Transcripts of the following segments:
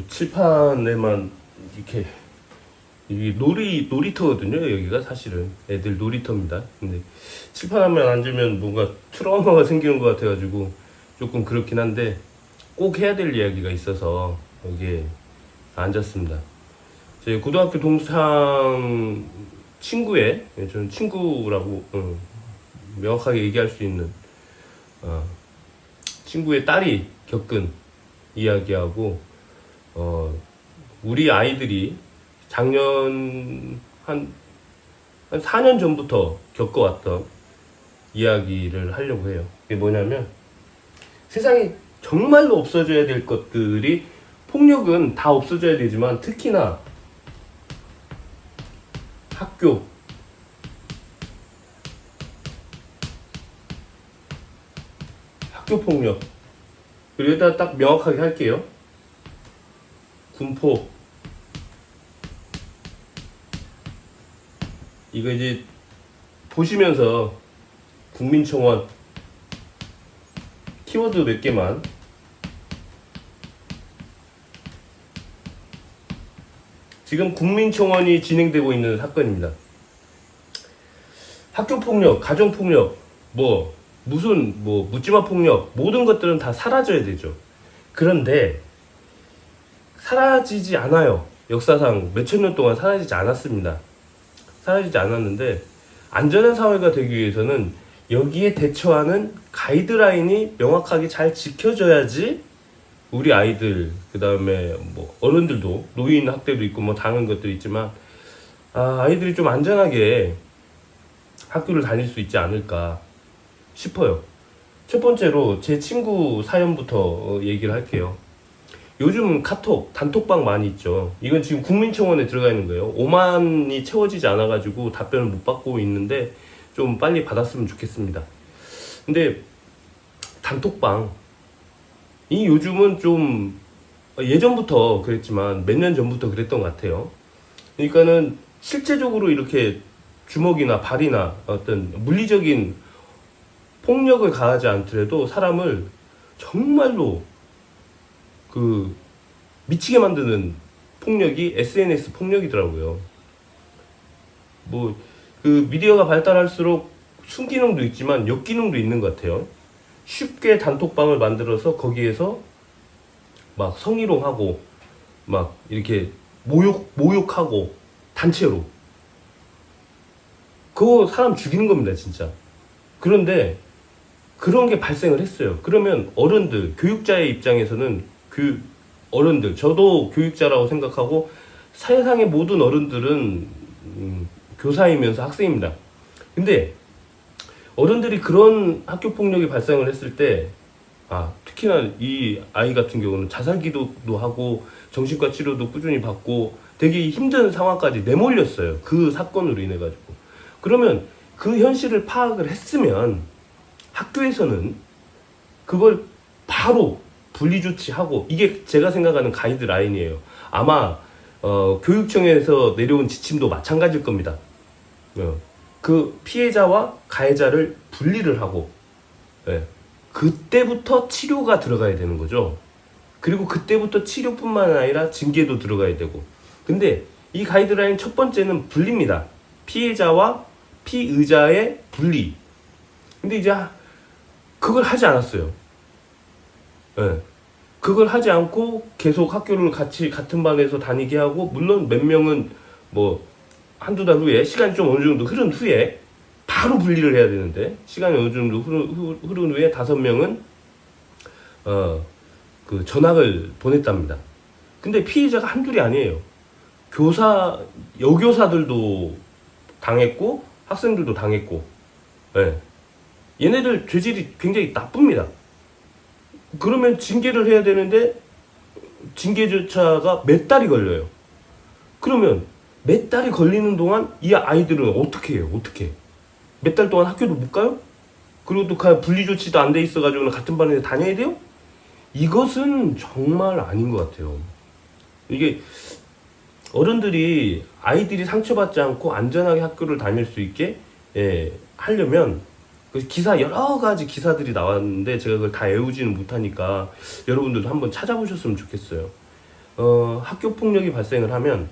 칠판에만 이렇게 이 놀이터거든요. 여기가 사실은 애들 놀이터입니다. 근데 칠판하면 앉으면 뭔가 트라우마가 생기는 것 같아가지고 조금 그렇긴 한데 꼭 해야 될 이야기가 있어서 여기에 앉았습니다. 제 고등학교 동창 친구의, 저는 친구라고 명확하게 얘기할 수 있는 친구의 딸이 겪은 이야기하고 우리 아이들이 작년 한 4년 전부터 겪어왔던 이야기를 하려고 해요. 그게 뭐냐면 세상에 정말로 없어져야 될 것들이, 폭력은 다 없어져야 되지만 특히나 학교, 학교 폭력, 그리고 일단 딱 명확하게 할게요. 군포, 이거 이제 보시면서 국민청원 키워드 몇 개만. 지금 국민청원이 진행되고 있는 사건입니다. 학교폭력, 가정폭력, 무슨 묻지마 폭력, 모든 것들은 다 사라져야 되죠. 그런데 사라지지 않아요. 역사상 몇천 년 동안 사라지지 않았습니다. 사라지지 않았는데, 안전한 사회가 되기 위해서는 여기에 대처하는 가이드라인이 명확하게 잘 지켜져야지 우리 아이들, 그 다음에 어른들도, 노인 학대도 있고 다른 것도 있지만 아이들이 좀 안전하게 학교를 다닐 수 있지 않을까 싶어요. 첫 번째로 제 친구 사연부터 얘기를 할게요. 요즘 카톡, 단톡방 많이 있죠. 이건 지금 국민청원에 들어가 있는 거예요. 5만이 채워지지 않아가지고 답변을 못 받고 있는데 좀 빨리 받았으면 좋겠습니다. 근데 단톡방, 이 요즘은 좀 예전부터 그랬지만 몇 년 전부터 그랬던 것 같아요. 그러니까는 실제적으로 이렇게 주먹이나 발이나 어떤 물리적인 폭력을 가하지 않더라도 사람을 정말로 미치게 만드는 폭력이 SNS 폭력이더라고요. 미디어가 발달할수록 순기능도 있지만 역기능도 있는 것 같아요. 쉽게 단톡방을 만들어서 거기에서 막 성희롱하고 막 이렇게 모욕하고 단체로, 그거 사람 죽이는 겁니다, 진짜. 그런데 그런 게 발생을 했어요. 그러면 어른들, 교육자의 입장에서는 어른들, 저도 교육자라고 생각하고 세상의 모든 어른들은 교사이면서 학생입니다. 근데 어른들이 그런 학교 폭력이 발생을 했을 때, 특히나 이 아이 같은 경우는 자살 기도도 하고 정신과 치료도 꾸준히 받고 되게 힘든 상황까지 내몰렸어요. 그 사건으로 인해 가지고. 그러면 그 현실을 파악을 했으면 학교에서는 그걸 바로 분리조치하고, 이게 제가 생각하는 가이드라인이에요. 아마 교육청에서 내려온 지침도 마찬가지일 겁니다. 그 피해자와 가해자를 분리를 하고, 그때부터 치료가 들어가야 되는 거죠. 그리고 그때부터 치료뿐만 아니라 징계도 들어가야 되고. 근데 이 가이드라인 첫 번째는 분리입니다. 피해자와 피의자의 분리. 근데 이제 그걸 하지 않았어요. 그걸 하지 않고 계속 학교를 같은 반에서 다니게 하고, 물론 몇 명은 한두 달 후에, 시간이 좀 어느 정도 흐른 후에 바로 분리를 해야 되는데, 시간이 어느 정도 흐른 후에 5명은 전학을 보냈답니다. 근데 피해자가 한둘이 아니에요. 여교사들도 당했고 학생들도 당했고, 얘네들 죄질이 굉장히 나쁩니다. 그러면 징계를 해야 되는데 징계 절차가 몇 달이 걸려요. 그러면 몇 달이 걸리는 동안 이 아이들은 어떻게 해요? 어떻게? 몇 달 동안 학교도 못 가요? 그리고 또 분리 조치도 안 돼 있어가지고 같은 반에 다녀야 돼요? 이것은 정말 아닌 것 같아요. 이게 어른들이 아이들이 상처받지 않고 안전하게 학교를 다닐 수 있게 하려면, 여러 가지 기사들이 나왔는데 제가 그걸 다 외우지는 못하니까 여러분들도 한번 찾아보셨으면 좋겠어요. 학교 폭력이 발생을 하면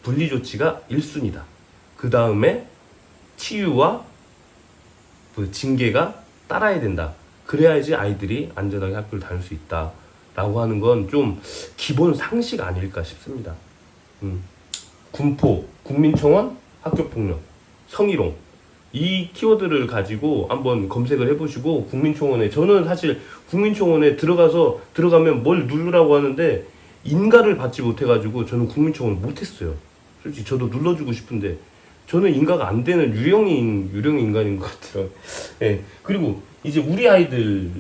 분리 조치가 1순위다. 그 다음에 치유와 그 징계가 따라야 된다. 그래야지 아이들이 안전하게 학교를 다닐 수 있다. 라고 하는 건 좀 기본 상식 아닐까 싶습니다. 군포, 국민청원, 학교폭력, 성희롱. 이 키워드를 가지고 한번 검색을 해보시고 국민청원에, 저는 사실 국민청원에 들어가면 뭘 누르라고 하는데 인가를 받지 못해가지고 저는 국민청원을 못했어요. 솔직히 저도 눌러주고 싶은데 저는 인가가 안 되는 유령 인간인 것 같아요. 네. 그리고 이제 우리 아이들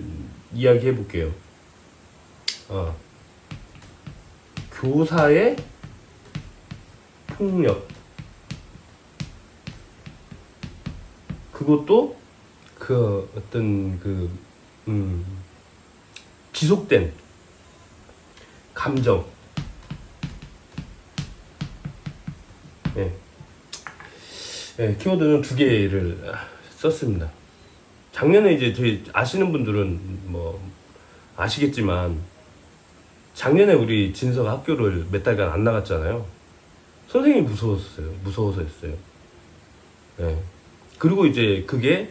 이야기 해볼게요. 교사의 폭력. 그것도 그 어떤 지속된 감정. 네. 네, 키워드는 2개를 썼습니다. 작년에 이제 저희 아시는 분들은 뭐 아시겠지만 작년에 우리 진서가 학교를 몇 달간 안 나갔잖아요. 선생님이 무서워서 했어요. 네. 그리고 이제 그게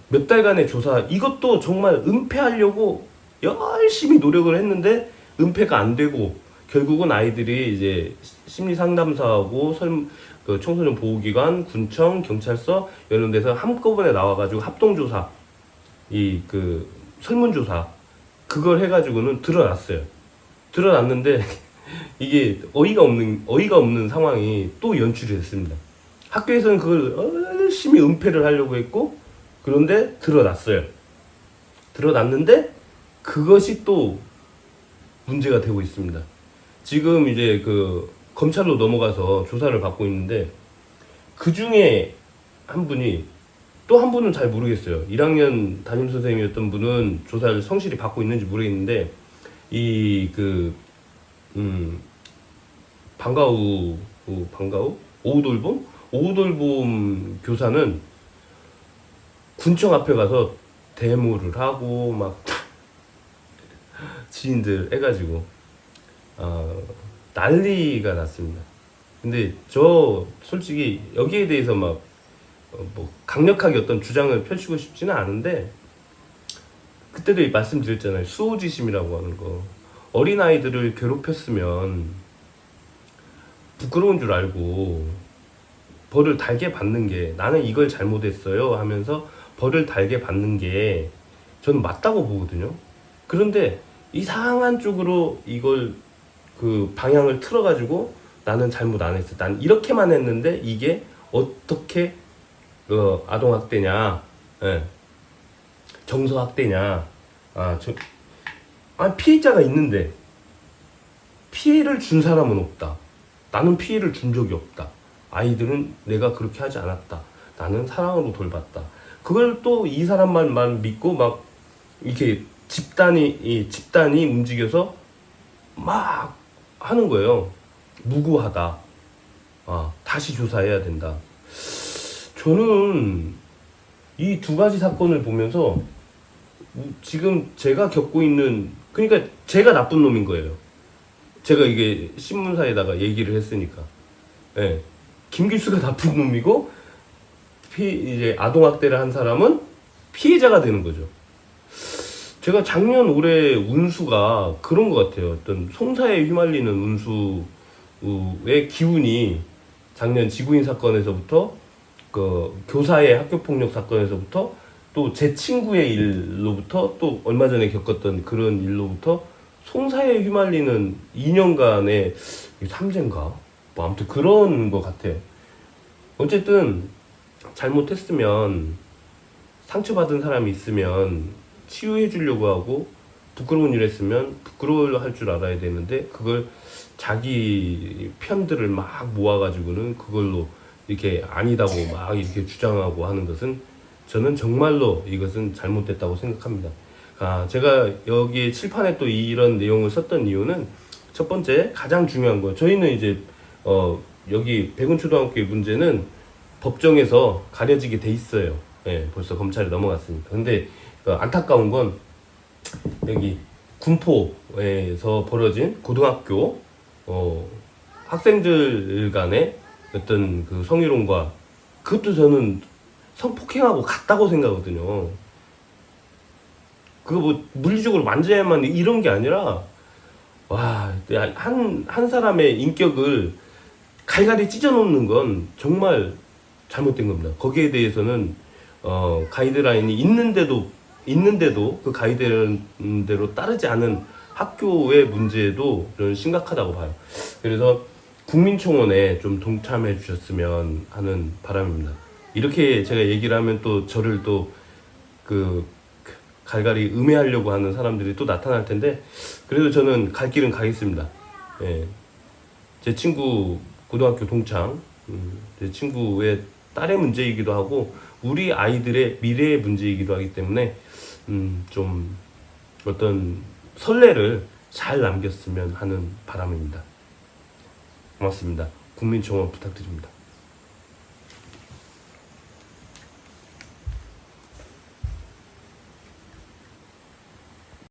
몇 달간의 조사, 이것도 정말 은폐하려고 열심히 노력을 했는데 은폐가 안 되고 결국은 아이들이 이제 심리 상담사하고 그 청소년 보호기관, 군청, 경찰서 이런 데서 한꺼번에 나와가지고 합동조사, 설문조사 그걸 해가지고는 드러났어요. 드러났는데 이게 어이가 없는 상황이 또 연출이 됐습니다. 학교에서는 그걸 열심히 은폐를 하려고 했고, 그런데 드러났어요. 드러났는데 그것이 또 문제가 되고 있습니다. 지금 이제 검찰로 넘어가서 조사를 받고 있는데, 그 중에 한 분이, 또 한 분은 잘 모르겠어요. 1학년 담임 선생님이었던 분은 조사를 성실히 받고 있는지 모르겠는데, 방과후 오후돌봄 교사는 군청 앞에 가서 데모를 하고 막 지인들 해가지고 난리가 났습니다. 근데 저 솔직히 여기에 대해서 막 뭐 강력하게 어떤 주장을 펼치고 싶지는 않은데, 그때도 말씀드렸잖아요. 수호지심이라고 하는 거. 어린아이들을 괴롭혔으면 부끄러운 줄 알고 벌을 달게 받는 게, 나는 이걸 잘못했어요 하면서 벌을 달게 받는 게 저는 맞다고 보거든요. 그런데 이상한 쪽으로 이걸 방향을 틀어가지고 나는 잘못 안 했어, 난 이렇게만 했는데 이게 어떻게 아동학대냐, 예, 정서학대냐. 피해자가 있는데 피해를 준 사람은 없다. 나는 피해를 준 적이 없다. 아이들은 내가 그렇게 하지 않았다. 나는 사랑으로 돌봤다. 그걸 또 이 사람만 믿고 막 이렇게 집단이 움직여서 막 하는 거예요. 무고하다. 다시 조사해야 된다. 저는 이 2가지 사건을 보면서 지금 제가 겪고 있는, 그러니까 제가 나쁜 놈인 거예요. 제가 이게 신문사에다가 얘기를 했으니까. 예. 김길수가 나쁜 놈이고, 이제 아동학대를 한 사람은 피해자가 되는 거죠. 제가 작년 올해 운수가 그런 것 같아요. 어떤 송사에 휘말리는 운수의 기운이 작년 지구인 사건에서부터, 교사의 학교폭력 사건에서부터, 또 제 친구의 일로부터, 또 얼마 전에 겪었던 그런 일로부터 송사에 휘말리는 2년간의 삼재인가? 뭐 아무튼 그런 것 같아요. 어쨌든 잘못했으면, 상처받은 사람이 있으면 치유해 주려고 하고, 부끄러운 일 했으면 부끄러워할 줄 알아야 되는데, 그걸 자기 편들을 막 모아가지고는 그걸로 이렇게 아니다고 막 이렇게 주장하고 하는 것은, 저는 정말로 이것은 잘못됐다고 생각합니다. 제가 여기에 칠판에 또 이런 내용을 썼던 이유는, 첫 번째 가장 중요한 거, 저희는 이제 여기 백운초등학교의 문제는 법정에서 가려지게 돼 있어요. 예, 벌써 검찰에 넘어갔으니까. 근데 안타까운 건, 여기 군포에서 벌어진 고등학교 학생들 간의 어떤 그 성희롱과, 그것도 저는 성폭행하고 같다고 생각하거든요. 그거 뭐 물리적으로 만져야만 이런 게 아니라, 와, 한 사람의 인격을 갈갈이 찢어놓는 건 정말 잘못된 겁니다. 거기에 대해서는 가이드라인이 있는데도 그 가이드라인대로 따르지 않은 학교의 문제도 저는 심각하다고 봐요. 그래서 국민청원에 좀 동참해 주셨으면 하는 바람입니다. 이렇게 제가 얘기를 하면 또 저를 또 그 갈갈이 음해하려고 하는 사람들이 또 나타날 텐데, 그래도 저는 갈 길은 가겠습니다. 예. 제 친구 고등학교 동창, 제 친구의 딸의 문제이기도 하고 우리 아이들의 미래의 문제이기도 하기 때문에 좀 어떤 선례를 잘 남겼으면 하는 바람입니다. 고맙습니다. 국민청원 부탁드립니다.